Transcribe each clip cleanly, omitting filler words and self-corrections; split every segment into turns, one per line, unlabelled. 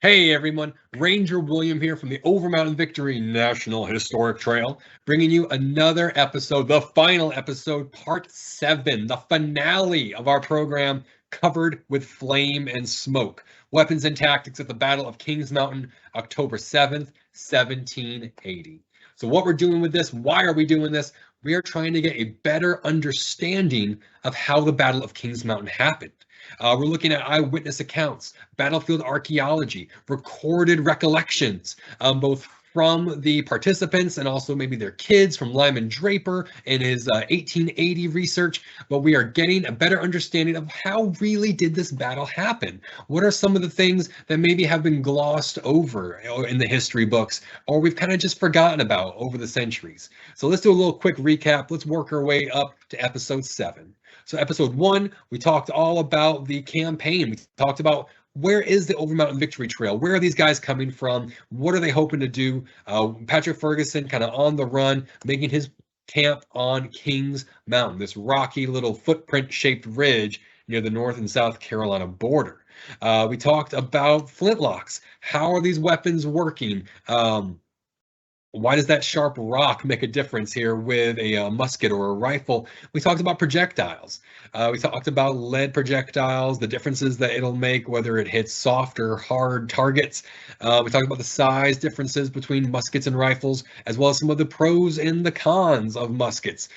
Hey everyone, Ranger William here from the Overmountain Victory National Historic Trail, bringing you another episode, the final episode, part 7, the finale of our program, covered with flame and smoke. Weapons and tactics at the Battle of Kings Mountain, October 7th, 1780. So what we're doing with this, why are we doing this? We are trying to get a better understanding of how the Battle of Kings Mountain happened. We're looking at eyewitness accounts, battlefield archaeology, recorded recollections, both from the participants and also maybe their kids, from Lyman Draper and his 1880 research. But we are getting a better understanding of how really did this battle happen? What are some of the things that maybe have been glossed over in the history books, or we've kind of just forgotten about over the centuries? So let's do a little quick recap. Let's work our way up to episode 7. So episode 1, we talked all about the campaign. We talked about where is the Overmountain Victory Trail? Where are these guys coming from? What are they hoping to do? Patrick Ferguson kind of on the run, making his camp on Kings Mountain, this rocky little footprint-shaped ridge near the North and South Carolina border. We talked about flintlocks. How are these weapons working? Why does that sharp rock make a difference here with a musket or a rifle? We talked about projectiles. We talked about lead projectiles, the differences that it'll make, whether it hits soft or hard targets. We talked about the size differences between muskets and rifles, as well as some of the pros and the cons of muskets.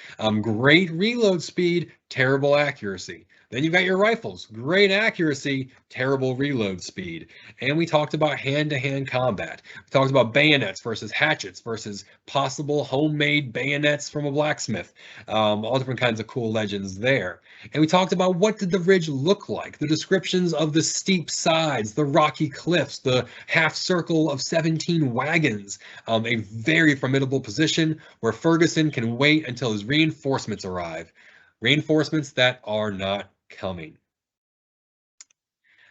Great reload speed, terrible accuracy. Then you've got your rifles, great accuracy, terrible reload speed. And we talked about hand-to-hand combat. We talked about bayonets versus hatchets versus possible homemade bayonets from a blacksmith. All different kinds of cool legends there. And we talked about what did the ridge look like, the descriptions of the steep sides, the rocky cliffs, the half circle of 17 wagons, a very formidable position where Ferguson can wait until his reinforcements arrive. Reinforcements that are not coming.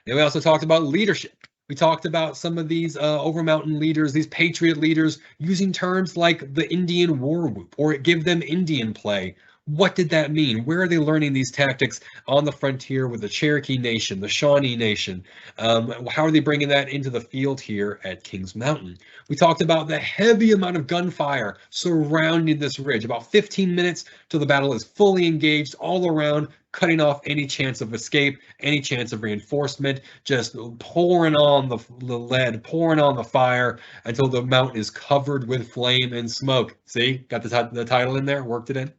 Then we also talked about leadership. We talked about some of these Overmountain leaders, these patriot leaders, using terms like the Indian war whoop or give them Indian play. What did that mean? Where are they learning these tactics on the frontier with the Cherokee Nation, the Shawnee Nation? How are they bringing that into the field here at Kings Mountain? We talked about the heavy amount of gunfire surrounding this ridge, about 15 minutes till the battle is fully engaged all around, cutting off any chance of escape, any chance of reinforcement, just pouring on the lead, pouring on the fire until the mountain is covered with flame and smoke. See, got the title in there, worked it in.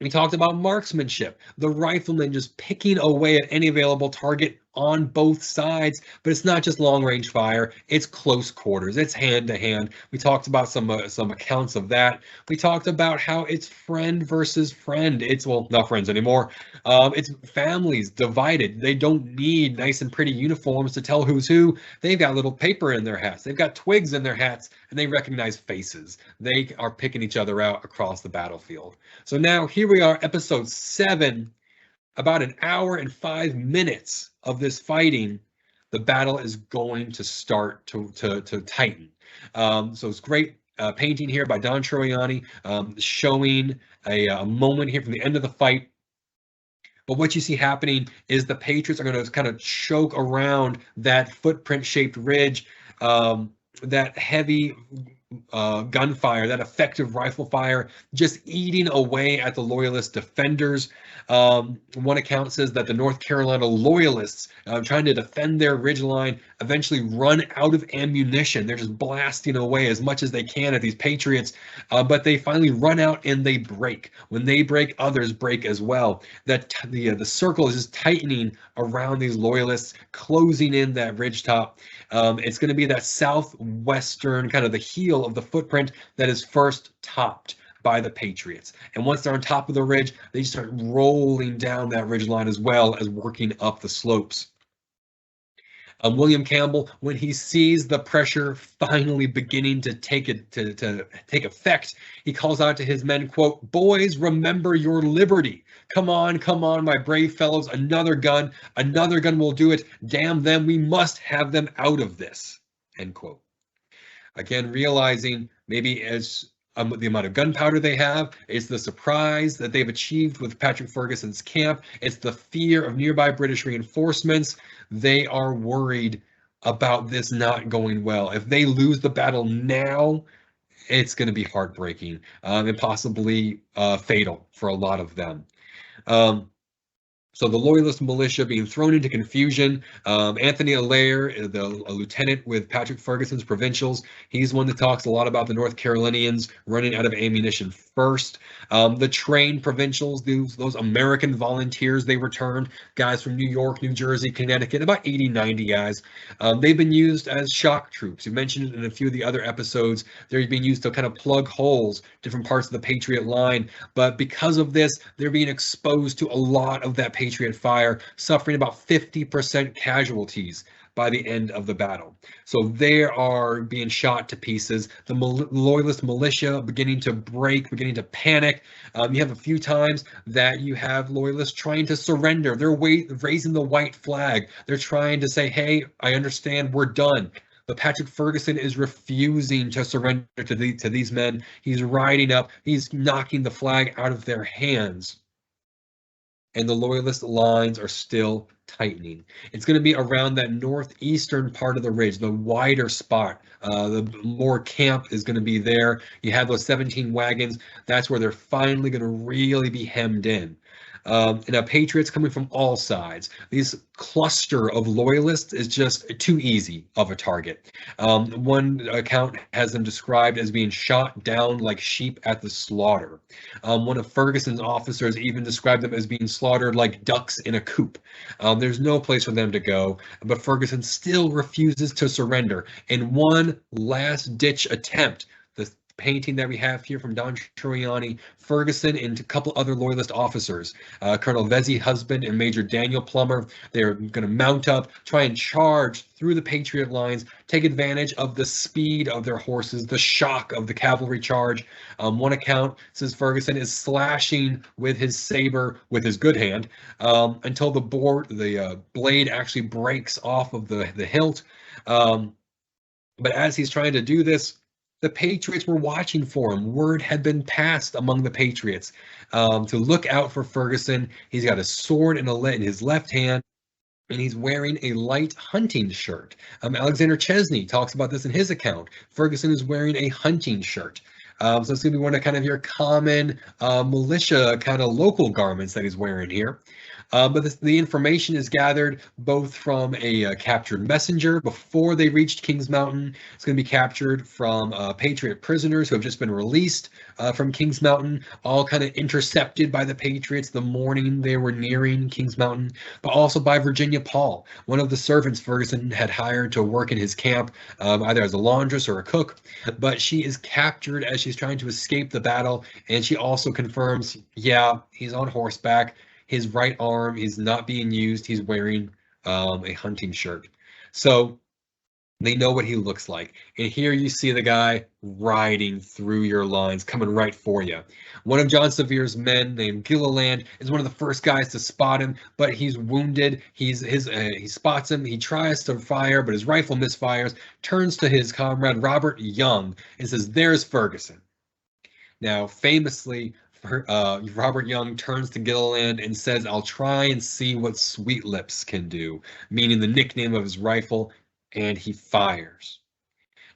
We talked about marksmanship, the rifleman just picking away at any available target on both sides, but it's not just long range fire, it's close quarters, it's hand to hand. We talked about some accounts of that. We talked about how it's friend versus friend. It's, well, not friends anymore. It's families divided. They don't need nice and pretty uniforms to tell who's who. They've got little paper in their hats. They've got twigs in their hats, and they recognize faces. They are picking each other out across the battlefield. So now here we are, episode 7. About an hour and 5 minutes of this fighting, the battle is going to start to tighten. So it's great painting here by Don Troiani, showing a moment here from the end of the fight. But what you see happening is the Patriots are going to kind of choke around that footprint-shaped ridge, that heavy gunfire, that effective rifle fire, just eating away at the Loyalist defenders. One account says that the North Carolina Loyalists, trying to defend their ridgeline, eventually run out of ammunition. They're just blasting away as much as they can at these Patriots, but they finally run out and they break. When they break, others break as well. That the circle is just tightening around these Loyalists, closing in that ridgetop. It's going to be that southwestern kind of the heel of the footprint that is first topped by the Patriots. And once they're on top of the ridge, they start rolling down that ridge line as well as working up the slopes. William Campbell, when he sees the pressure finally beginning to take effect, he calls out to his men, quote, "Boys, remember your liberty. Come on, my brave fellows, another gun will do it. Damn them, we must have them out of this," end quote. Again, realizing maybe as the amount of gunpowder they have, it's the surprise that they've achieved with Patrick Ferguson's camp, it's the fear of nearby British reinforcements. They are worried about this not going well. If they lose the battle now, it's going to be heartbreaking, and possibly fatal for a lot of them. Um, so the Loyalist militia being thrown into confusion. Anthony Allaire, a lieutenant with Patrick Ferguson's provincials, he's one that talks a lot about the North Carolinians running out of ammunition first. The trained provincials, those American volunteers, they returned, guys from New York, New Jersey, Connecticut, about 80, 90 guys. They've been used as shock troops. You mentioned it in a few of the other episodes. They're being used to kind of plug holes, different parts of the Patriot line. But because of this, they're being exposed to a lot of that Patriot fire, suffering about 50% casualties by the end of the battle. So they are being shot to pieces. The Loyalist militia beginning to break, beginning to panic. You have a few times that you have Loyalists trying to surrender. They're raising the white flag. They're trying to say, hey, I understand, we're done. But Patrick Ferguson is refusing to surrender to these men. He's riding up, he's knocking the flag out of their hands. And the Loyalist lines are still tightening. It's going to be around that northeastern part of the ridge, the wider spot. The more camp is going to be there. You have those 17 wagons. That's where they're finally going to really be hemmed in. And now Patriots coming from all sides. These cluster of Loyalists is just too easy of a target. One account has them described as being shot down like sheep at the slaughter. One of Ferguson's officers even described them as being slaughtered like ducks in a coop. There's no place for them to go, but Ferguson still refuses to surrender. In one last-ditch attempt, the painting that we have here from Don Troiani, Ferguson and a couple other Loyalist officers, Colonel Vesey Husband and Major Daniel Plummer, they're going to mount up, try and charge through the Patriot lines, take advantage of the speed of their horses, the shock of the cavalry charge. One account says Ferguson is slashing with his saber with his good hand until the blade actually breaks off of the hilt. But as he's trying to do this, the Patriots were watching for him. Word had been passed among the Patriots to look out for Ferguson. He's got a sword in his left hand, and he's wearing a light hunting shirt. Alexander Chesney talks about this in his account. Ferguson is wearing a hunting shirt. So it's going to be one of kind of your common militia kind of local garments that he's wearing here. But the information is gathered both from a captured messenger before they reached Kings Mountain. It's going to be captured from Patriot prisoners who have just been released from Kings Mountain, all kind of intercepted by the Patriots the morning they were nearing Kings Mountain, but also by Virginia Paul, one of the servants Ferguson had hired to work in his camp, either as a laundress or a cook. But she is captured as she's trying to escape the battle, and she also confirms, yeah, he's on horseback. His right arm is not being used. He's wearing a hunting shirt. So they know what he looks like. And here you see the guy riding through your lines, coming right for you. One of John Severe's men named Gilliland is one of the first guys to spot him, but he's wounded. He spots him. He tries to fire, but his rifle misfires, turns to his comrade Robert Young and says, "There's Ferguson." Now, famously, Robert Young turns to Gilliland and says, "I'll try and see what Sweet Lips can do," meaning the nickname of his rifle, and he fires.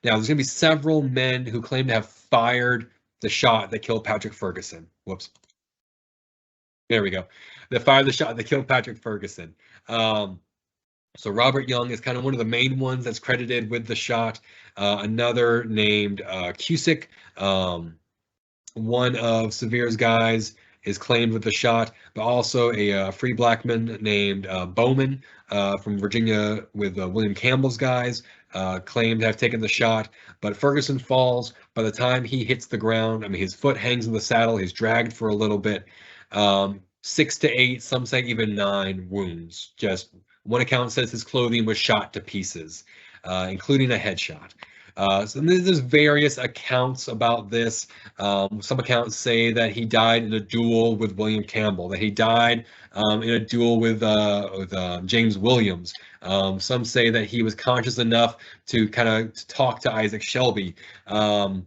Now, there's going to be several men who claim to have fired the shot that killed Patrick Ferguson. Whoops. There we go. They fired the shot that killed Patrick Ferguson. So Robert Young is kind of one of the main ones that's credited with the shot. Another named Cusick, one of Severe's guys, is claimed with the shot, but also a free black man named Bowman from Virginia with William Campbell's guys claimed to have taken the shot. But Ferguson falls. By the time he hits the ground, I mean, his foot hangs in the saddle. He's dragged for a little bit. 6 to 8, some say even 9 wounds. Just one account says his clothing was shot to pieces, including a headshot. So there's various accounts about this. Some accounts say that he died in a duel with William Campbell, that he died in a duel with James Williams. Some say that he was conscious enough to kind of talk to Isaac Shelby. But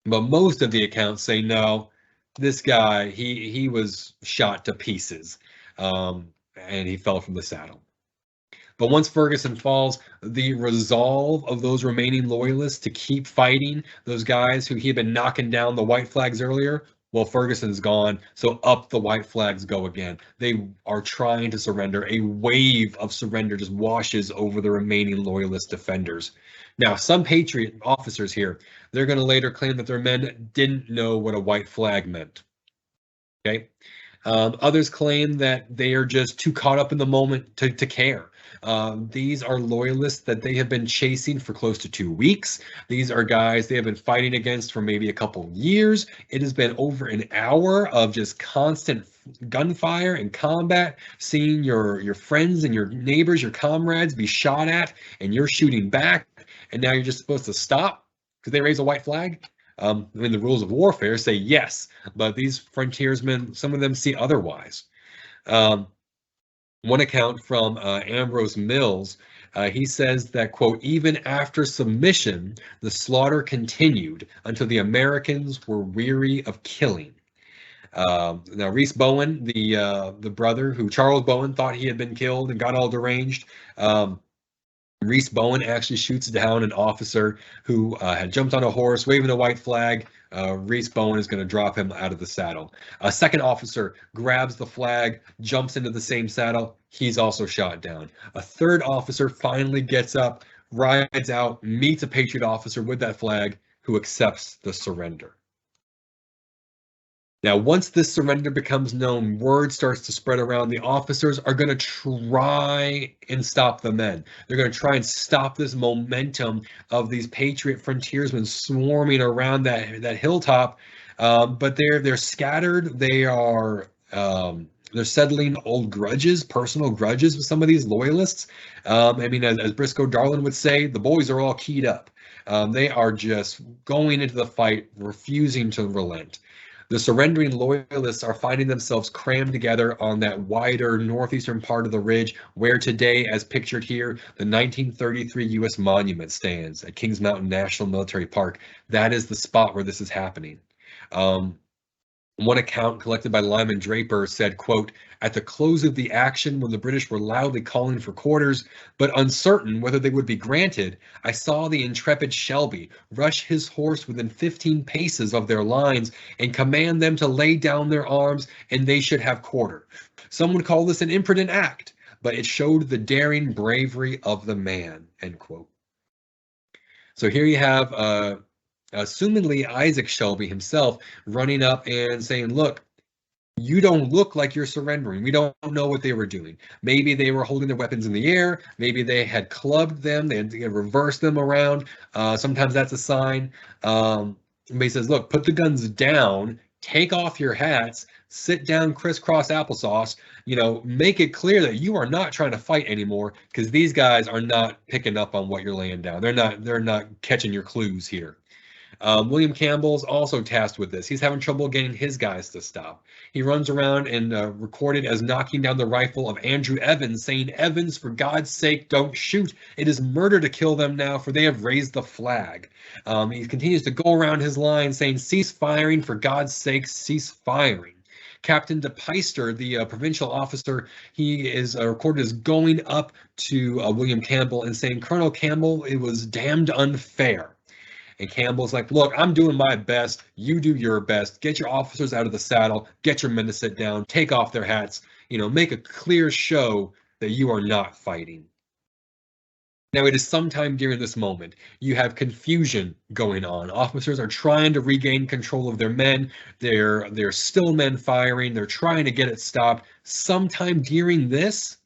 most of the accounts say no, this guy, he was shot to pieces, and he fell from the saddle. But once Ferguson falls, the resolve of those remaining loyalists to keep fighting those guys who he had been knocking down the white flags earlier, well, Ferguson's gone, so up the white flags go again. They are trying to surrender. A wave of surrender just washes over the remaining loyalist defenders. Now, some Patriot officers here, they're going to later claim that their men didn't know what a white flag meant. Okay. Others claim that they are just too caught up in the moment to care. These are loyalists that they have been chasing for close to 2 weeks. These are guys they have been fighting against for maybe a couple years. It has been over an hour of just constant gunfire and combat, seeing your friends and your neighbors, your comrades be shot at, and you're shooting back, and now you're just supposed to stop because they raise a white flag. I mean, the rules of warfare say yes, but these frontiersmen, some of them see otherwise. One account from Ambrose Mills, he says that, quote, even after submission, the slaughter continued until the Americans were weary of killing. Now, Reese Bowen, the brother who Charles Bowen thought he had been killed and got all deranged, Reese Bowen actually shoots down an officer who had jumped on a horse, waving a white flag. Reese Bowen is going to drop him out of the saddle. A second officer grabs the flag, jumps into the same saddle. He's also shot down. A third officer finally gets up, rides out, meets a Patriot officer with that flag, who accepts the surrender. Now, once this surrender becomes known, word starts to spread around. The officers are going to try and stop the men. They're going to try and stop this momentum of these Patriot frontiersmen swarming around that hilltop. But they're scattered. They're settling old grudges, personal grudges with some of these loyalists. I mean, as Briscoe Darling would say, the boys are all keyed up. They are just going into the fight, refusing to relent. The surrendering loyalists are finding themselves crammed together on that wider northeastern part of the ridge where today, as pictured here, the 1933 U.S. monument stands at Kings Mountain National Military Park. That is the spot where this is happening. One account collected by Lyman Draper said, quote, at the close of the action, when the British were loudly calling for quarters, but uncertain whether they would be granted, I saw the intrepid Shelby rush his horse within 15 paces of their lines and command them to lay down their arms and they should have quarter. Some would call this an imprudent act, but it showed the daring bravery of the man, end quote. So here you have assumedly Isaac Shelby himself running up and saying, look, you don't look like you're surrendering. We don't know what they were doing. Maybe they were holding their weapons in the air. Maybe they had clubbed them. They had reversed them around. Sometimes that's a sign. But he says, look, put the guns down, take off your hats, sit down crisscross applesauce, make it clear that you are not trying to fight anymore, because these guys are not picking up on what you're laying down. They're not catching your clues here. William Campbell's also tasked with this. He's having trouble getting his guys to stop. He runs around and recorded as knocking down the rifle of Andrew Evans, saying, Evans, for God's sake, don't shoot. It is murder to kill them now, for they have raised the flag. He continues to go around his line saying, cease firing, for God's sake, cease firing. Captain DePeister, the provincial officer, he is recorded as going up to William Campbell and saying, Colonel Campbell, it was damned unfair. And Campbell's like, look, I'm doing my best. You do your best. Get your officers out of the saddle. Get your men to sit down. Take off their hats. Make a clear show that you are not fighting. Now, it is sometime during this moment, you have confusion going on. Officers are trying to regain control of their men. They're still men firing. They're trying to get it stopped. Sometime during this,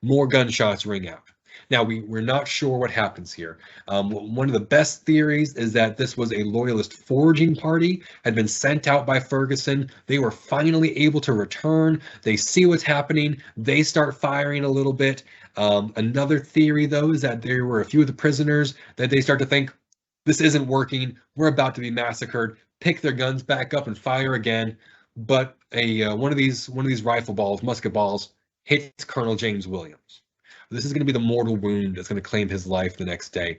more gunshots ring out. Now, we're not sure what happens here. One of the best theories is that this was a Loyalist foraging party, had been sent out by Ferguson. They were finally able to return. They see what's happening. They start firing a little bit. Another theory, though, is that there were a few of the prisoners that they start to think, this isn't working. We're about to be massacred. Pick their guns back up and fire again. But one of these rifle balls, musket balls, hits Colonel James Williams. This is going to be the mortal wound that's going to claim his life the next day.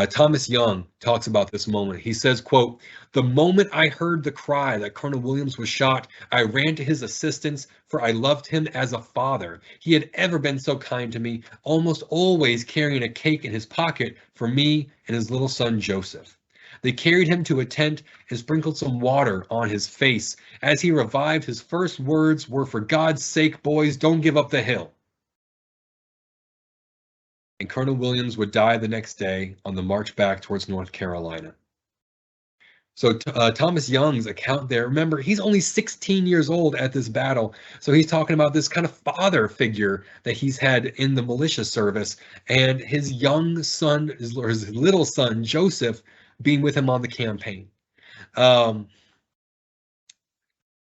Thomas Young talks about this moment. He says, quote, "The moment I heard the cry that Colonel Williams was shot, I ran to his assistance, for I loved him as a father. He had ever been so kind to me, almost always carrying a cake in his pocket for me and his little son Joseph. They carried him to a tent and sprinkled some water on his face. As he revived, his first words were, 'For God's sake, boys, don't give up the hill.'" And Colonel Williams would die the next day on the march back towards North Carolina. So Thomas Young's account there, remember, he's only 16 years old at this battle. So he's talking about this kind of father figure that he's had in the militia service, and his young son, or his little son, Joseph, being with him on the campaign.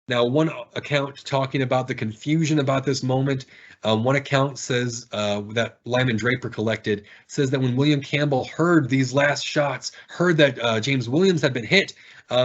Now, one account talking about the confusion about this moment, one account says that Lyman Draper collected, says that when William Campbell heard these last shots, heard that James Williams had been hit,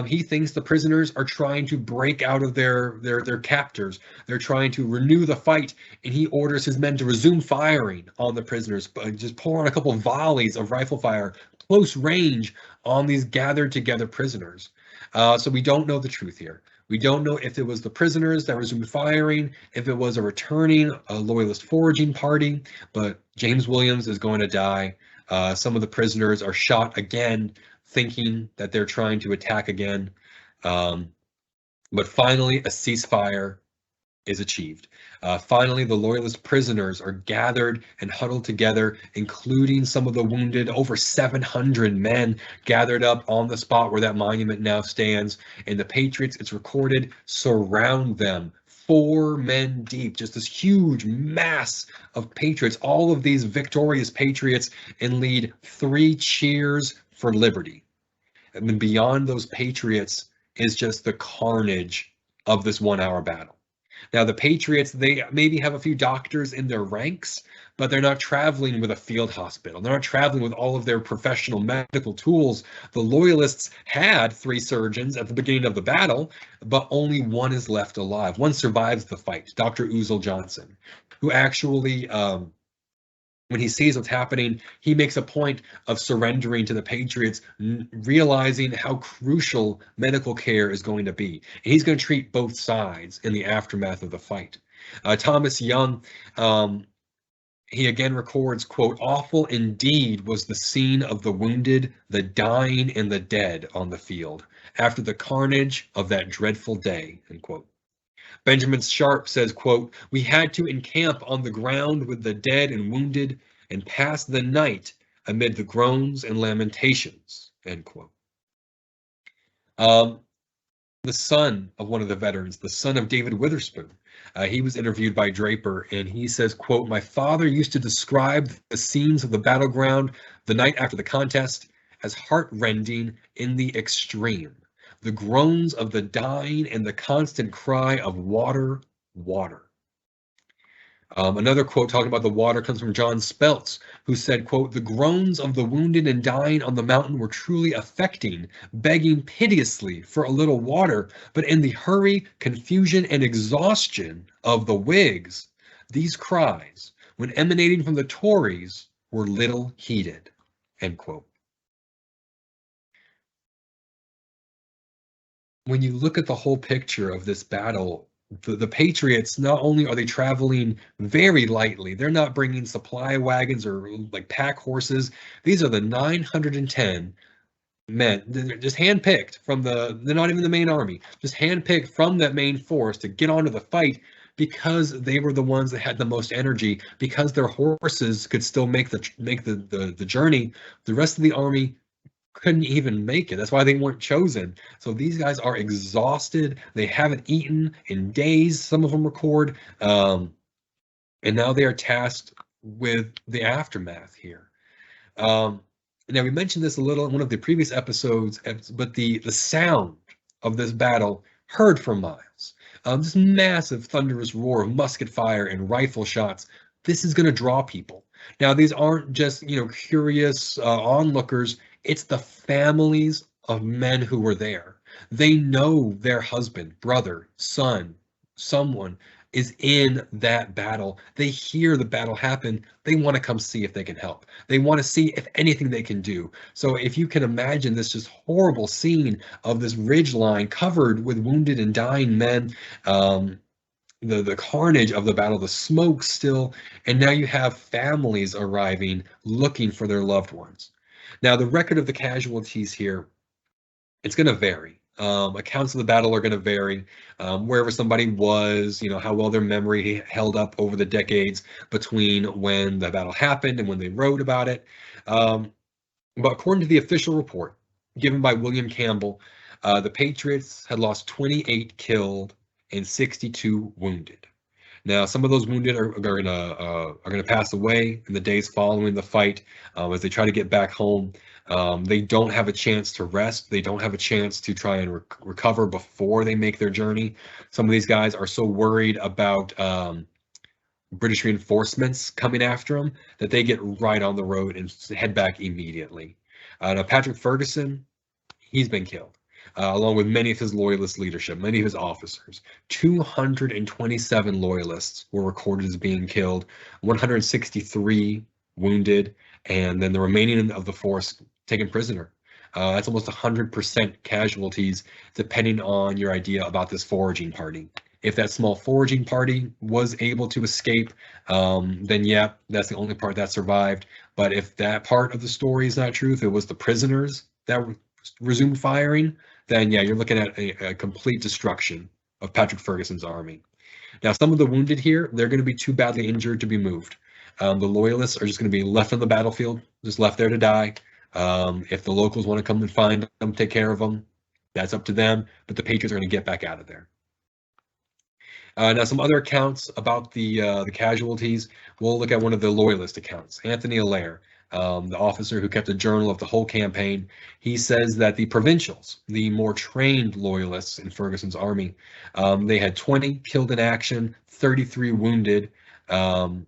he thinks the prisoners are trying to break out of their captors. They're trying to renew the fight, and he orders his men to resume firing on the prisoners, just pour on a couple of volleys of rifle fire, close range on these gathered together prisoners. So we don't know the truth here. We don't know if it was the prisoners that resumed firing, if it was a returning Loyalist foraging party, but James Williams is going to die. Some of the prisoners are shot again, thinking that they're trying to attack again. But finally, a ceasefire is achieved. Finally, the Loyalist prisoners are gathered and huddled together, including some of the wounded. Over 700 men gathered up on the spot where that monument now stands. And the Patriots, it's recorded, surround them, 4 men deep, just this huge mass of Patriots, all of these victorious Patriots, and lead 3 cheers for liberty. And then beyond those Patriots is just the carnage of this 1-hour battle. Now, the Patriots, they maybe have a few doctors in their ranks, but they're not traveling with a field hospital. They're not traveling with all of their professional medical tools. The Loyalists had 3 surgeons at the beginning of the battle, but only one is left alive. One survives the fight, Dr. Uzell Johnson, who actually, when he sees what's happening, he makes a point of surrendering to the Patriots, realizing how crucial medical care is going to be. And he's going to treat both sides in the aftermath of the fight. Thomas Young, he again records, quote, "Awful indeed was the scene of the wounded, the dying, and the dead on the field, after the carnage of that dreadful day," end quote. Benjamin Sharp says, quote, "We had to encamp on the ground with the dead and wounded and pass the night amid the groans and lamentations," end quote. The son of one of the veterans, the son of David Witherspoon, he was interviewed by Draper, and he says, quote, "My father used to describe the scenes of the battleground the night after the contest as heart-rending in the extreme. The groans of the dying and the constant cry of water, water." Another quote talking about the water comes from John Speltz, who said, quote, "The groans of the wounded and dying on the mountain were truly affecting, begging piteously for a little water, but in the hurry, confusion, and exhaustion of the Whigs, these cries, when emanating from the Tories, were little heeded," end quote. When you look at the whole picture of this battle, the Patriots, not only are they traveling very lightly, they're not bringing supply wagons or like pack horses. These are the 910 men, they're just handpicked from they're not even the main army, just handpicked from that main force to get onto the fight, because they were the ones that had the most energy, because their horses could still make the journey. The rest of the army couldn't even make it. That's why they weren't chosen. So these guys are exhausted. They haven't eaten in days. Some of them record, and now they are tasked with the aftermath here. Now, we mentioned this a little in one of the previous episodes, but the sound of this battle heard for miles. This massive thunderous roar of musket fire and rifle shots, this is going to draw people. Now, these aren't just, curious onlookers. It's the families of men who were there. They know their husband, brother, son, someone is in that battle. They hear the battle happen. They want to come see if they can help. They want to see if anything they can do. So if you can imagine this just horrible scene of this ridge line covered with wounded and dying men, the carnage of the battle, the smoke still, and now you have families arriving looking for their loved ones. Now, the record of the casualties here, it's going to vary. Accounts of the battle are going to vary. Wherever somebody was, how well their memory held up over the decades between when the battle happened and when they wrote about it. But according to the official report given by William Campbell, the Patriots had lost 28 killed and 62 wounded. Now, some of those wounded are gonna pass away in the days following the fight as they try to get back home. They don't have a chance to rest. They don't have a chance to try and recover before they make their journey. Some of these guys are so worried about British reinforcements coming after them that they get right on the road and head back immediately. Now, Patrick Ferguson, he's been killed. Along with many of his loyalist leadership, many of his officers. 227 loyalists were recorded as being killed, 163 wounded, and then the remaining of the force taken prisoner. That's almost 100% casualties, depending on your idea about this foraging party. If that small foraging party was able to escape, then yeah, that's the only part that survived. But if that part of the story is not true, if it was the prisoners that resumed firing, then yeah, you're looking at a complete destruction of Patrick Ferguson's army. Now, some of the wounded here, they're going to be too badly injured to be moved. The loyalists are just going to be left on the battlefield, just left there to die. If the locals want to come and find them, take care of them, that's up to them. But the Patriots are going to get back out of there. Now, some other accounts about the casualties. We'll look at one of the loyalist accounts. Anthony Allaire, the officer who kept a journal of the whole campaign, he says that the provincials, the more trained loyalists in Ferguson's army, they had 20 killed in action, 33 wounded, and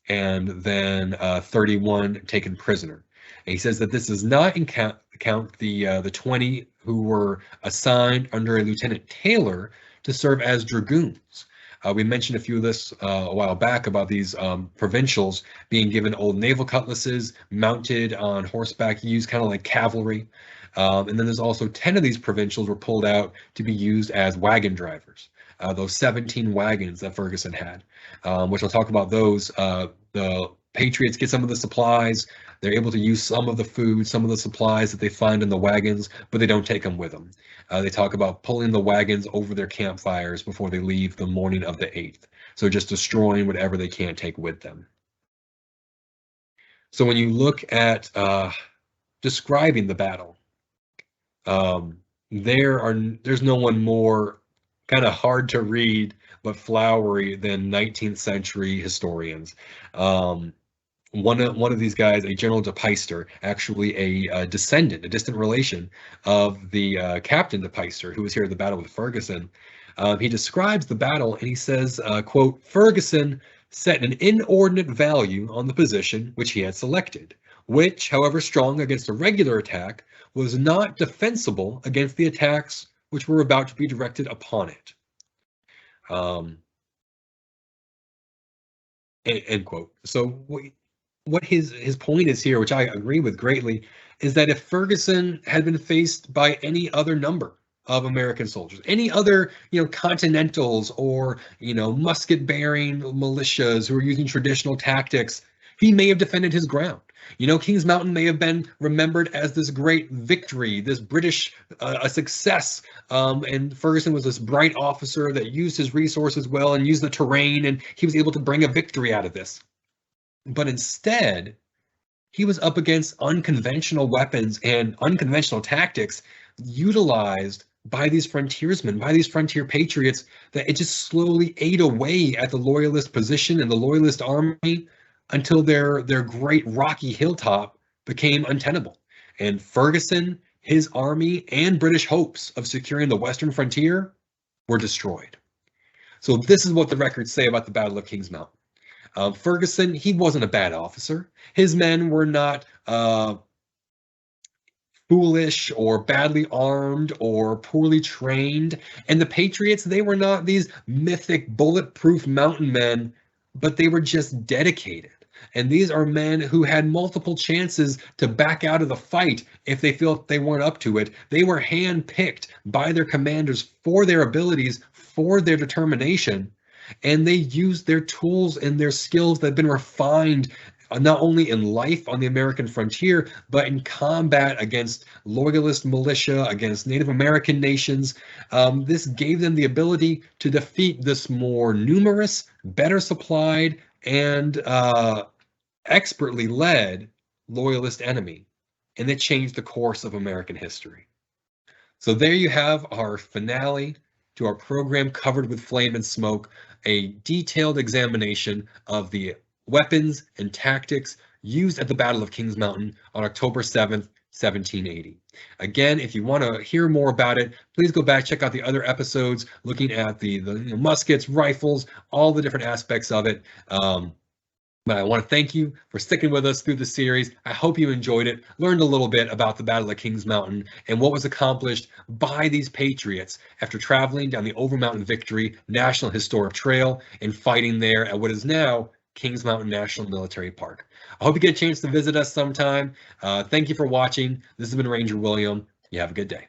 then 31 taken prisoner. And he says that this does not count the 20 who were assigned under a Lieutenant Taylor to serve as dragoons. We mentioned a few of this a while back about these provincials being given old naval cutlasses, mounted on horseback, used kind of like cavalry. And then there's also 10 of these provincials were pulled out to be used as wagon drivers. Those 17 wagons that Ferguson had, which I'll talk about those. The Patriots get some of the supplies. They're able to use some of the food, some of the supplies that they find in the wagons, but they don't take them with them. They talk about pulling the wagons over their campfires before they leave the morning of the 8th. So just destroying whatever they can't take with them. So when you look at describing the battle, there's no one more kind of hard to read but flowery than 19th century historians. One of these guys, a General de Peyster, actually a descendant, a distant relation of the Captain de Peyster, who was here at the battle with Ferguson. He describes the battle and he says, quote, Ferguson set an inordinate value on the position which he had selected, which, however strong against a regular attack, was not defensible against the attacks which were about to be directed upon it. End quote. So what his point is here, which I agree with greatly, is that if Ferguson had been faced by any other number of American soldiers, any other, Continentals or, musket-bearing militias who are using traditional tactics, he may have defended his ground. Kings Mountain may have been remembered as this great victory, this British a success, and Ferguson was this bright officer that used his resources well and used the terrain, and he was able to bring a victory out of this. But instead, he was up against unconventional weapons and unconventional tactics utilized by these frontiersmen, by these frontier patriots, that it just slowly ate away at the Loyalist position and the Loyalist army until their great rocky hilltop became untenable. And Ferguson, his army, and British hopes of securing the western frontier were destroyed. So this is what the records say about the Battle of Kings Mountain. Ferguson, he wasn't a bad officer. His men were not foolish or badly armed or poorly trained. And the Patriots, they were not these mythic bulletproof mountain men, but they were just dedicated. And these are men who had multiple chances to back out of the fight if they felt they weren't up to it. They were handpicked by their commanders for their abilities, for their determination, and they used their tools and their skills that have been refined not only in life on the American frontier, but in combat against Loyalist militia, against Native American nations. This gave them the ability to defeat this more numerous, better supplied, and expertly led Loyalist enemy. And it changed the course of American history. So there you have our finale to our program covered with flame and smoke, a detailed examination of the weapons and tactics used at the Battle of Kings Mountain on October 7th, 1780. Again, if you want to hear more about it, please go back, check out the other episodes looking at the muskets, rifles, all the different aspects of it. But I want to thank you for sticking with us through the series. I hope you enjoyed it, learned a little bit about the Battle of Kings Mountain and what was accomplished by these patriots after traveling down the Overmountain Victory National Historic Trail and fighting there at what is now Kings Mountain National Military Park. I hope you get a chance to visit us sometime. Thank you for watching. This has been Ranger William. You have a good day.